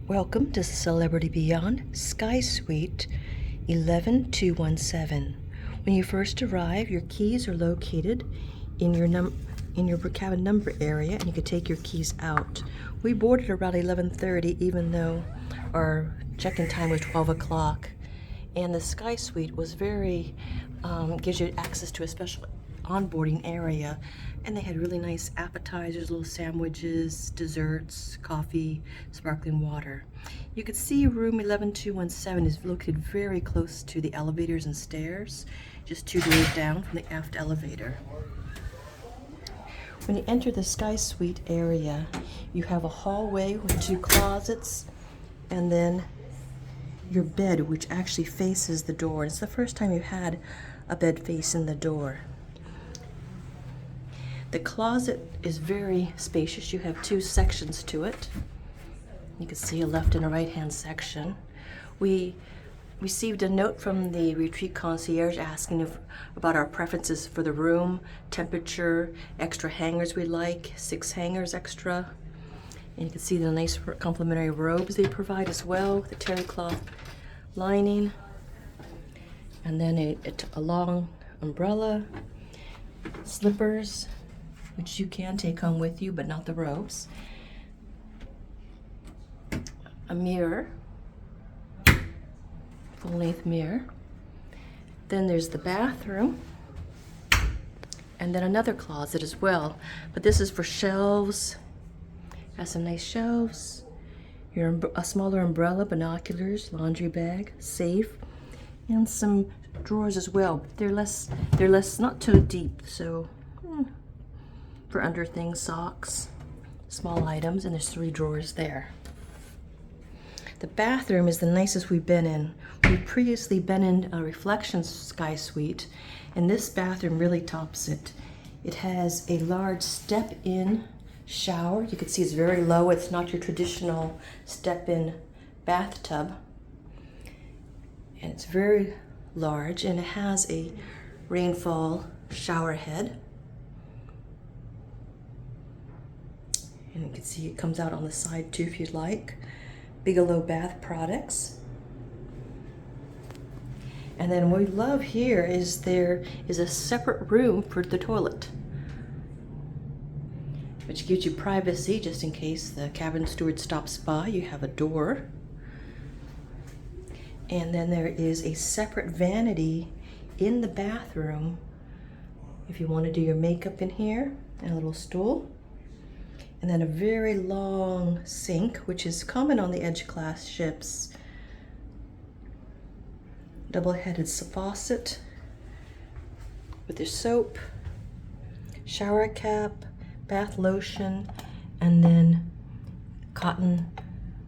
Welcome to Celebrity Beyond Sky Suite 11217. When you first arrive, your keys are located in your cabin number area, and you can take your keys out. We boarded around 11:30, even though our check-in time was 12 o'clock. And the Sky Suite was gives you access to a special onboarding area, and they had really nice appetizers, little sandwiches, desserts, coffee, sparkling water. You could see room 11217 is located very close to the elevators and stairs, just 2 doors down from the aft elevator. When you enter the Sky Suite area, you have a hallway with 2 closets, and then your bed, which actually faces the door. It's the first time you've had a bed facing the door. The closet is very spacious. You have 2 sections to it. You can see a left and a right-hand section. We received a note from the retreat concierge asking about our preferences for the room, temperature, extra hangers we'd like, 6 hangers extra. And you can see the nice complimentary robes they provide as well, the terry cloth lining. And then a long umbrella, slippers, which you can take home with you, but not the robes. A mirror, full-length mirror. Then there's the bathroom, and then another closet as well. But this is for shelves. Has some nice shelves. A smaller umbrella, binoculars, laundry bag, safe, and some drawers as well. They're less, not too deep, so for under things, socks, small items, and there's 3 drawers there. The bathroom is the nicest we've been in. We've previously been in a Reflections Sky Suite, and this bathroom really tops it. It has a large step-in shower. You can see it's very low. It's not your traditional step-in bathtub. And it's very large, and it has a rainfall shower head. And you can see it comes out on the side too if you'd like. Bigelow Bath products. And then what we love here is there is a separate room for the toilet, which gives you privacy just in case the cabin steward stops by. You have a door. And then there is a separate vanity in the bathroom if you want to do your makeup in here, and a little stool. And then a very long sink, which is common on the Edge class ships. Double-headed faucet with your soap, shower cap, bath lotion, and then cotton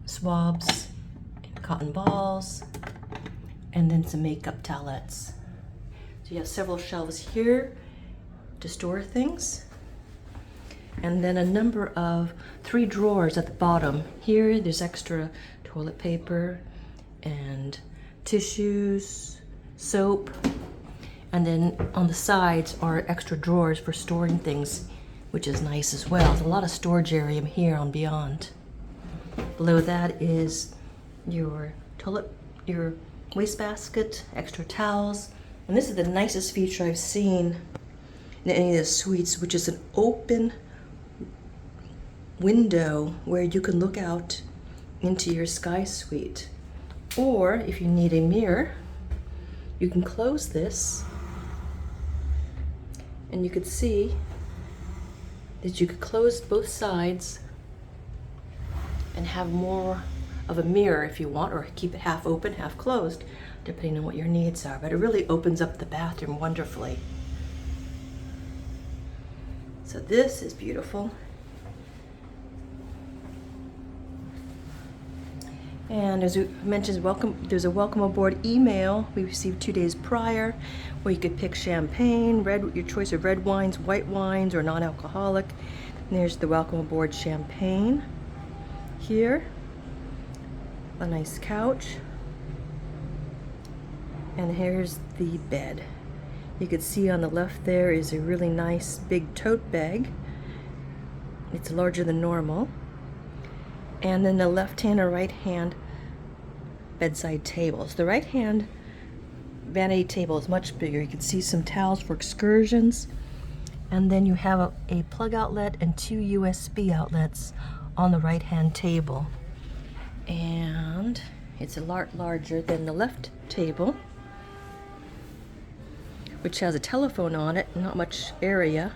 swabs, cotton balls, and then some makeup towelettes. So you have several shelves here to store things. And then a number of 3 drawers at the bottom. Here, there's extra toilet paper and tissues, soap, and then on the sides are extra drawers for storing things, which is nice as well. There's a lot of storage area here on Beyond. Below that is your wastebasket, extra towels, and this is the nicest feature I've seen in any of the suites, which is an open window where you can look out into your Sky Suite. Or if you need a mirror, you can close this, and you could see that you could close both sides and have more of a mirror if you want, or keep it half open, half closed, depending on what your needs are. But it really opens up the bathroom wonderfully. So this is beautiful. And as we mentioned, there's a welcome aboard email we received 2 days prior, where you could pick champagne, your choice of red wines, white wines, or non-alcoholic. And there's the welcome aboard champagne here. A nice couch. And here's the bed. You can see on the left there is a really nice big tote bag. It's larger than normal. and then the left hand or right hand bedside tables. The right hand vanity table is much bigger. You can see some towels for excursions, and then you have a plug outlet and 2 USB outlets on the right hand table, and it's a lot larger than the left table, which has a telephone on it, not much area,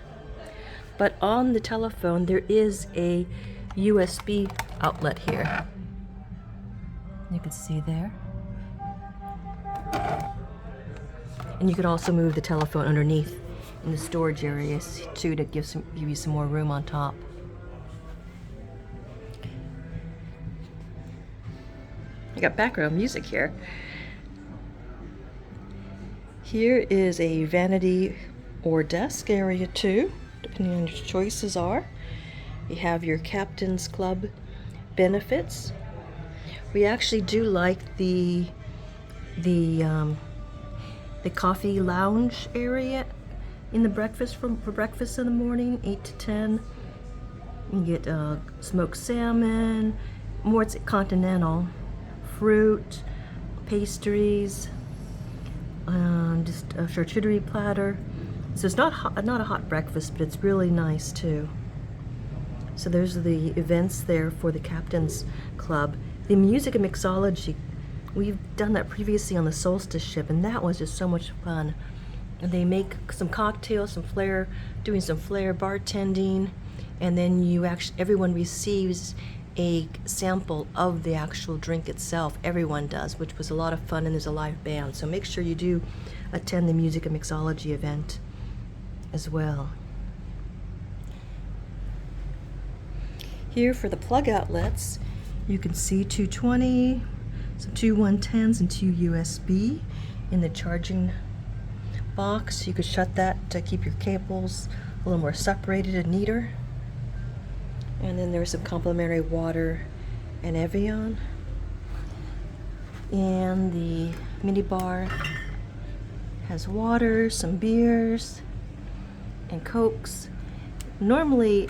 but on the telephone there is a USB outlet here. You can see there. And you could also move the telephone underneath in the storage areas too, to give you some more room on top. I got background music here. Here is a vanity or desk area too, depending on your choices are. You have your Captain's Club benefits. We actually do like the coffee lounge area in the breakfast for breakfast in the morning, 8 to 10. You get smoked salmon, more it's continental, fruit, pastries, just a charcuterie platter. So it's not a hot breakfast, but it's really nice too. So there's the events there for the Captain's Club. The music and mixology, we've done that previously on the Solstice ship, and that was just so much fun. And they make some cocktails, doing some flair bartending, and then everyone receives a sample of the actual drink itself. Everyone does, which was a lot of fun, and there's a live band. So make sure you do attend the music and mixology event as well. Here for the plug outlets, you can see 220, some 2 110s, and 2 USB in the charging box. You could shut that to keep your cables a little more separated and neater. And then there's some complimentary water and Evian. And the mini bar has water, some beers, and Cokes. Normally,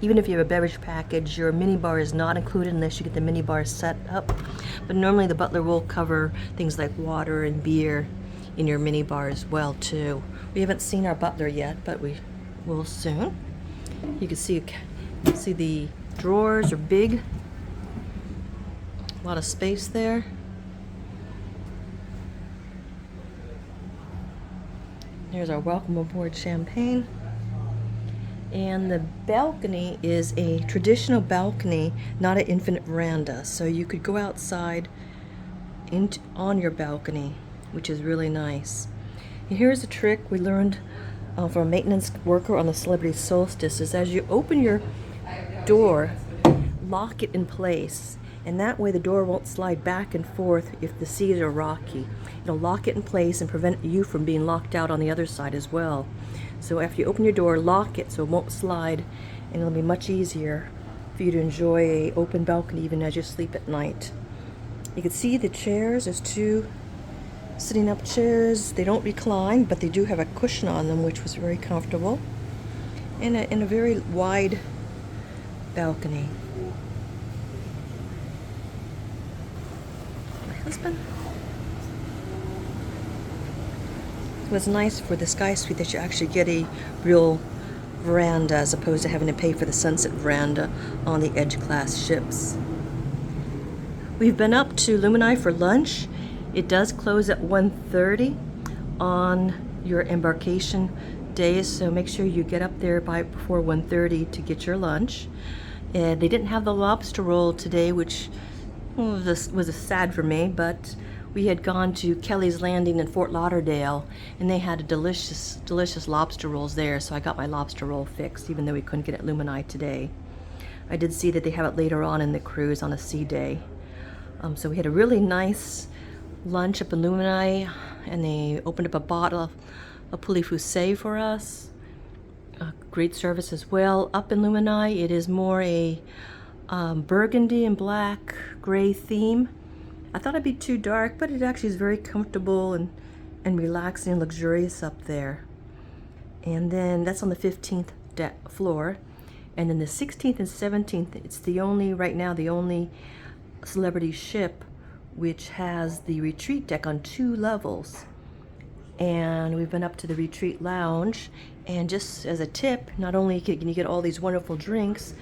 even if you have a beverage package, your mini bar is not included unless you get the mini bar set up. But normally the butler will cover things like water and beer in your mini bar as well too. We haven't seen our butler yet, but we will soon. You can see the drawers are big. A lot of space there. Here's our welcome aboard champagne. And the balcony is a traditional balcony, not an infinite veranda. So you could go outside on your balcony, which is really nice. And here's a trick we learned from a maintenance worker on the Celebrity Solstice, is as you open your door, lock it in place. And that way the door won't slide back and forth if the seas are rocky. It'll lock it in place and prevent you from being locked out on the other side as well. So after you open your door, lock it so it won't slide, and it'll be much easier for you to enjoy an open balcony even as you sleep at night. You can see the chairs. There's 2 sitting up chairs. They don't recline, but they do have a cushion on them, which was very comfortable. And a very wide balcony. My husband. It was nice for the Sky Suite that you actually get a real veranda as opposed to having to pay for the sunset veranda on the Edge class ships. We've been up to Luminae for lunch. It does close at 1:30 on your embarkation days, so make sure you get up there before 1:30 to get your lunch. And they didn't have the lobster roll today, which was sad for me, but we had gone to Kelly's Landing in Fort Lauderdale, and they had a delicious lobster rolls there, so I got my lobster roll fixed, even though we couldn't get it at Luminae today. I did see that they have it later on in the cruise on a sea day. So we had a really nice lunch up in Luminae, and they opened up a bottle of poulet foussé for us. Great service as well. Up in Luminae, it is more a burgundy and black gray theme. I thought it'd be too dark, but it actually is very comfortable and relaxing and luxurious up there. And then that's on the 15th floor. And then the 16th and 17th, it's the only, right now, the only celebrity ship which has the retreat deck on 2 levels. And we've been up to the retreat lounge, and just as a tip, not only can you get all these wonderful drinks,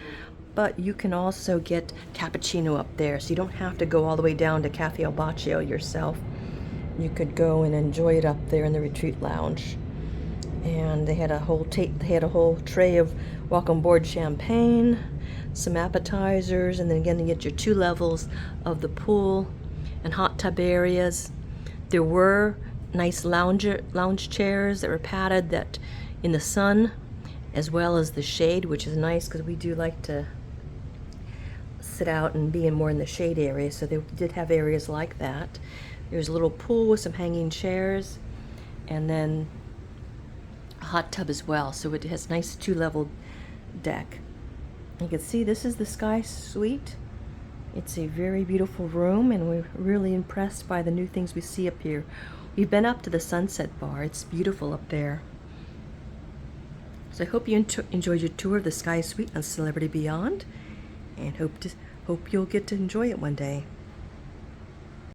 but you can also get cappuccino up there, so you don't have to go all the way down to Cafe El Baccio yourself. You could go and enjoy it up there in the retreat lounge. And they had a whole tray of welcome board champagne, some appetizers, and then again you get your 2 levels of the pool and hot tub areas. There were nice lounge chairs that were padded that in the sun, as well as the shade, which is nice because we do like to sit out and be more in the shade area, so they did have areas like that. There's a little pool with some hanging chairs, and then a hot tub as well, so it has nice 2-level deck. You can see this is the Sky Suite. It's a very beautiful room, and we're really impressed by the new things we see up here. We've been up to the Sunset Bar. It's beautiful up there. So I hope you enjoyed your tour of the Sky Suite on Celebrity Beyond, and hope you'll get to enjoy it one day.